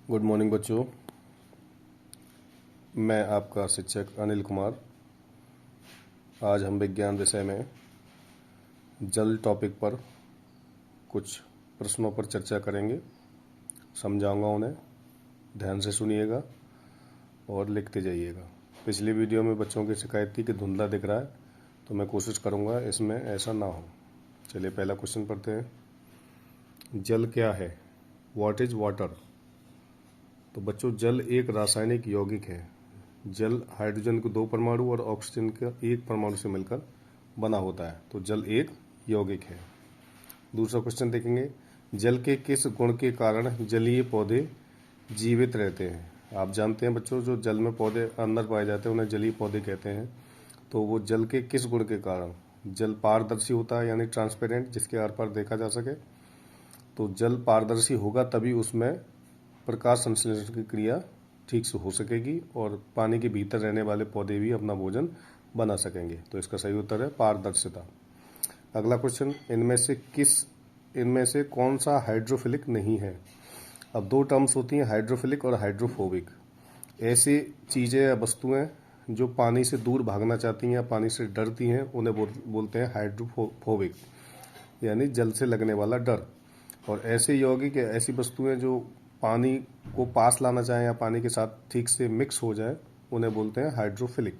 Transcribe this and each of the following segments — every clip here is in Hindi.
गुड मॉर्निंग बच्चों। मैं आपका शिक्षक अनिल कुमार। आज हम विज्ञान विषय में जल टॉपिक पर कुछ प्रश्नों पर चर्चा करेंगे। समझाऊंगा उन्हें, ध्यान से सुनिएगा और लिखते जाइएगा। पिछली वीडियो में बच्चों की शिकायत थी कि धुंधला दिख रहा है, तो मैं कोशिश करूंगा इसमें ऐसा ना हो। चलिए पहला क्वेश्चन पढ़ते हैं। जल क्या है? What is water? तो बच्चों, जल एक रासायनिक यौगिक है। जल हाइड्रोजन के 2 परमाणु और ऑक्सीजन के 1 परमाणु से मिलकर बना होता है, तो जल एक यौगिक है। दूसरा क्वेश्चन देखेंगे। जल के किस गुण के कारण जलीय पौधे जीवित रहते हैं? आप जानते हैं बच्चों, जो जल में पौधे अंदर पाए जाते हैं उन्हें जलीय पौधे कहते हैं। तो वो जल के किस गुण के कारण? जल पारदर्शी होता है, यानी ट्रांसपेरेंट, जिसके आर पार देखा जा सके। तो जल पारदर्शी होगा तभी उसमें प्रकाश संश्लेषण की क्रिया ठीक से हो सकेगी और पानी के भीतर रहने वाले पौधे भी अपना भोजन बना सकेंगे। तो इसका सही उत्तर है पारदर्शिता। अगला क्वेश्चन। इनमें से कौन सा हाइड्रोफिलिक नहीं है? अब 2 टर्म्स होती हैं, हाइड्रोफिलिक और हाइड्रोफोबिक। ऐसी चीज़ें या वस्तुएं जो पानी से दूर भागना चाहती हैं या पानी से डरती हैं, उन्हें बोलते हैं हाइड्रोफोबिक, यानी जल से लगने वाला डर। और ऐसे यौगिक या ऐसी वस्तुएं जो पानी को पास लाना चाहें या पानी के साथ ठीक से मिक्स हो जाए, उन्हें बोलते हैं हाइड्रोफिलिक।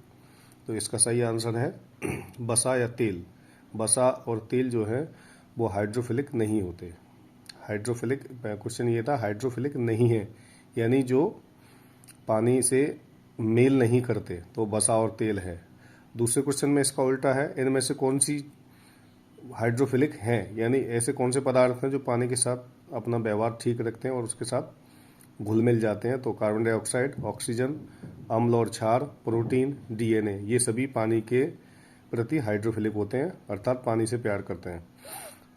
तो इसका सही आंसर है बसा या तेल। बसा और तेल जो है वो हाइड्रोफिलिक नहीं होते। हाइड्रोफिलिक, क्वेश्चन ये था हाइड्रोफिलिक नहीं है, यानी जो पानी से मेल नहीं करते, तो बसा और तेल है। दूसरे क्वेश्चन में इसका उल्टा है। इनमें से कौन सी हाइड्रोफिलिक हैं, यानी ऐसे कौन से पदार्थ हैं जो पानी के साथ अपना व्यवहार ठीक रखते हैं और उसके साथ घुल मिल जाते हैं? तो कार्बन डाइऑक्साइड, ऑक्सीजन, अम्ल और क्षार, प्रोटीन, डीएनए, ये सभी पानी के प्रति हाइड्रोफिलिक होते हैं, अर्थात पानी से प्यार करते हैं।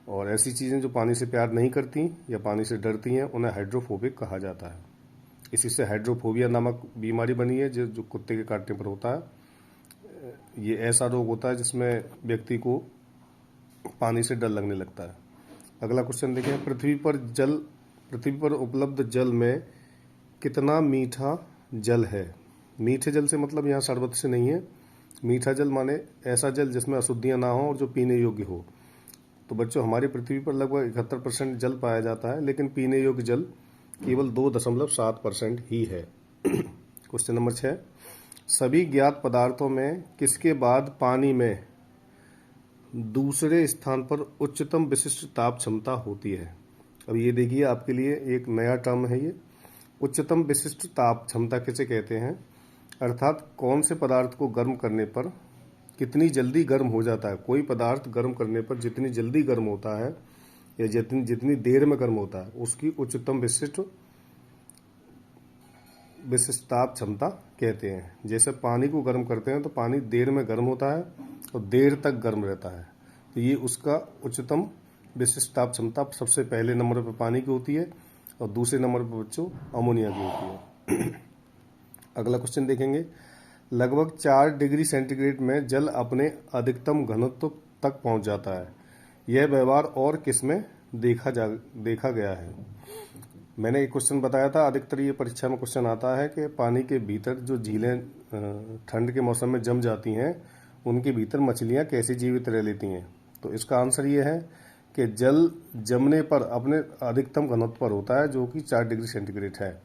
और ऐसी चीज़ें जो पानी से प्यार नहीं करती या पानी से डरती हैं, उन्हें हाइड्रोफोबिक कहा जाता है। इसी से हाइड्रोफोबिया नामक बीमारी बनी है, जो कुत्ते के काटने पर होता है। ये ऐसा रोग होता है जिसमें व्यक्ति को पानी से डर लगने लगता है। अगला क्वेश्चन देखें। पृथ्वी पर उपलब्ध जल में कितना मीठा जल है? मीठे जल से मतलब यहाँ शरबत से नहीं है। मीठा जल माने ऐसा जल जिसमें अशुद्धियाँ ना हो और जो पीने योग्य हो। तो बच्चों, हमारी पृथ्वी पर लगभग 71% जल पाया जाता है, लेकिन पीने योग्य जल केवल 2.7% ही है। Question number 6। सभी ज्ञात पदार्थों में किसके बाद पानी में दूसरे स्थान पर उच्चतम विशिष्ट ताप क्षमता होती है? अब ये देखिए, आपके लिए एक नया टर्म है ये। उच्चतम विशिष्ट ताप क्षमता किसे कहते हैं? अर्थात कौन से पदार्थ को गर्म करने पर कितनी जल्दी गर्म हो जाता है। कोई पदार्थ गर्म करने पर जितनी जल्दी गर्म होता है या जितनी देर में गर्म होता है, उसकी उच्चतम विशिष्ट ताप क्षमता कहते हैं। जैसे पानी को गर्म करते हैं तो पानी देर में गर्म होता है और देर तक गर्म रहता है, तो ये उसका उच्चतम विशिष्ट ताप क्षमता सबसे पहले नंबर पर पानी की होती है और दूसरे नंबर पर बच्चों अमोनिया की होती है। अगला क्वेश्चन देखेंगे। लगभग 4 डिग्री सेंटीग्रेड में जल अपने अधिकतम घनत्व तक पहुंच जाता है। यह व्यवहार और किसमें देखा गया है? मैंने एक क्वेश्चन बताया था, अधिकतर ये परीक्षा में क्वेश्चन आता है कि पानी के भीतर जो झीलें ठंड के मौसम में जम जाती हैं, उनके भीतर मछलियां कैसे जीवित रह लेती हैं। तो इसका आंसर ये है कि जल जमने पर अपने अधिकतम घनत्व पर होता है, जो कि 4 डिग्री सेंटीग्रेड है।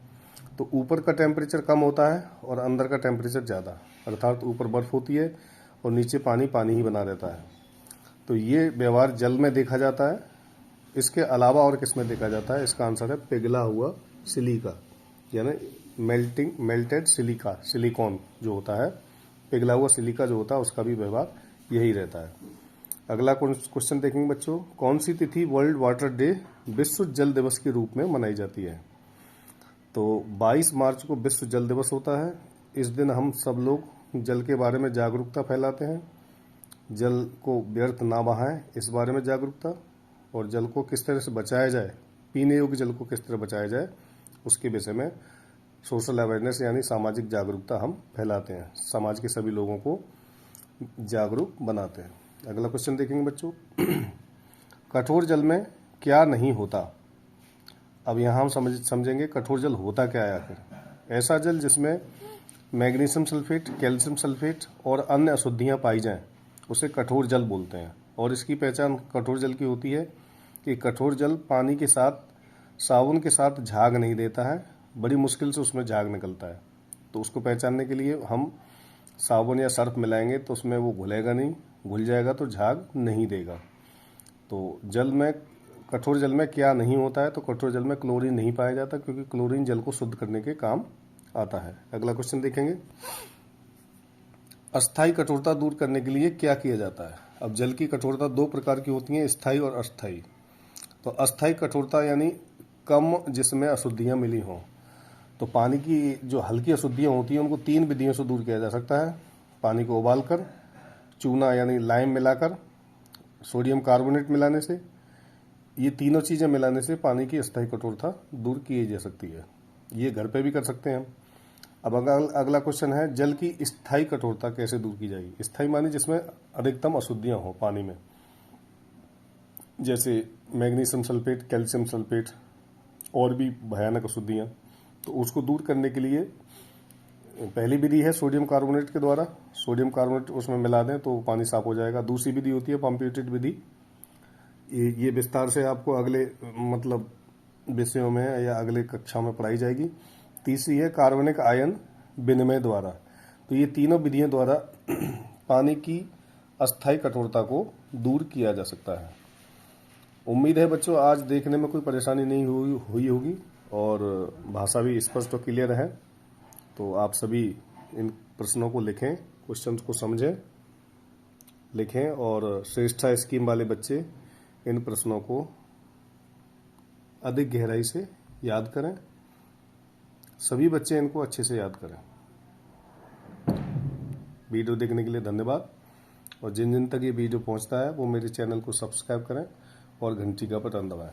तो ऊपर का टेम्परेचर कम होता है और अंदर का टेम्परेचर ज़्यादा, अर्थात ऊपर बर्फ़ होती है और नीचे पानी ही बना रहता है। तो ये व्यवहार जल में देखा जाता है। इसके अलावा और किस में देखा जाता है? इसका आंसर है पिघला हुआ सिलिका, यानी मेल्टेड सिलिकॉन जो होता है, पिघला हुआ सिलिका जो होता है, उसका भी व्यवहार यही रहता है। अगला क्वेश्चन देखेंगे बच्चों। कौन सी तिथि वर्ल्ड वाटर डे, विश्व जल दिवस के रूप में मनाई जाती है? तो 22 मार्च को विश्व जल दिवस होता है। इस दिन हम सब लोग जल के बारे में जागरूकता फैलाते हैं। जल को व्यर्थ ना बहाएं, इस बारे में जागरूकता, और जल को किस तरह से बचाया जाए, पीने योग्य जल को किस तरह बचाया जाए, उसके विषय में सोशल अवेयरनेस यानी सामाजिक जागरूकता हम फैलाते हैं। समाज के सभी लोगों को जागरूक बनाते हैं। अगला क्वेश्चन देखेंगे बच्चों। कठोर जल में क्या नहीं होता? अब यहाँ हम समझेंगे कठोर जल होता क्या है आखिर। ऐसा जल जिसमें मैग्नीशियम सल्फेट, कैल्शियम सल्फेट और अन्य अशुद्धियाँ पाई जाएं उसे कठोर जल बोलते हैं। और इसकी पहचान कठोर जल की होती है कि कठोर जल पानी के साथ, साबुन के साथ झाग नहीं देता है, बड़ी मुश्किल से उसमें झाग निकलता है। तो उसको पहचानने के लिए हम साबुन या सर्फ मिलाएंगे तो उसमें वो घुलेगा नहीं, घुल जाएगा तो झाग नहीं देगा। तो जल में, कठोर जल में क्या नहीं होता है, तो कठोर जल में क्लोरीन नहीं पाया जाता, क्योंकि क्लोरीन जल को शुद्ध करने के काम आता है। अगला क्वेश्चन देखेंगे, अस्थायी कठोरता दूर करने के लिए क्या किया जाता है। अब जल की कठोरता दो प्रकार की होती है, स्थायी और अस्थायी। तो अस्थायी कठोरता यानी कम जिसमें अशुद्धियां मिली हों। तो पानी की जो हल्की अशुद्धियां होती हैं उनको 3 विधियों से दूर किया जा सकता है। पानी को उबालकर, चूना यानी लाइम मिलाकर, सोडियम कार्बोनेट मिलाने से। ये तीनों चीज़ें मिलाने से पानी की अस्थायी कठोरता दूर की जा सकती है। ये घर पे भी कर सकते हैं हम। अब अगला क्वेश्चन है, जल की स्थायी कठोरता कैसे दूर की जाएगी। स्थायी मानी जिसमें अधिकतम अशुद्धियां हो पानी में, जैसे मैग्नीशियम सल्फेट, कैल्शियम सल्फेट और भी भयानक अशुद्धियां। तो उसको दूर करने के लिए पहली विधि है सोडियम कार्बोनेट के द्वारा। सोडियम कार्बोनेट उसमें मिला दें तो पानी साफ हो जाएगा। दूसरी विधि होती है पंपिएटेड विधि। ये विस्तार से आपको अगले विषयों में या अगले कक्षा में पढ़ाई जाएगी। तीसरी है कार्बनिक आयन विनिमय द्वारा। तो ये तीनों विधियों द्वारा पानी की अस्थायी कठोरता को दूर किया जा सकता है। उम्मीद है बच्चों आज देखने में कोई परेशानी नहीं हुई होगी और भाषा भी स्पष्ट और क्लियर है। तो आप सभी इन प्रश्नों को लिखें, क्वेश्चंस को समझें, लिखें और श्रेष्ठा स्कीम वाले बच्चे इन प्रश्नों को अधिक गहराई से याद करें। सभी बच्चे इनको अच्छे से याद करें। वीडियो देखने के लिए धन्यवाद। और जिन जिन तक ये वीडियो पहुंचता है वो मेरे चैनल को सब्सक्राइब करें और घंटी का बटन दबाएं।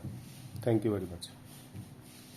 Thank you very much.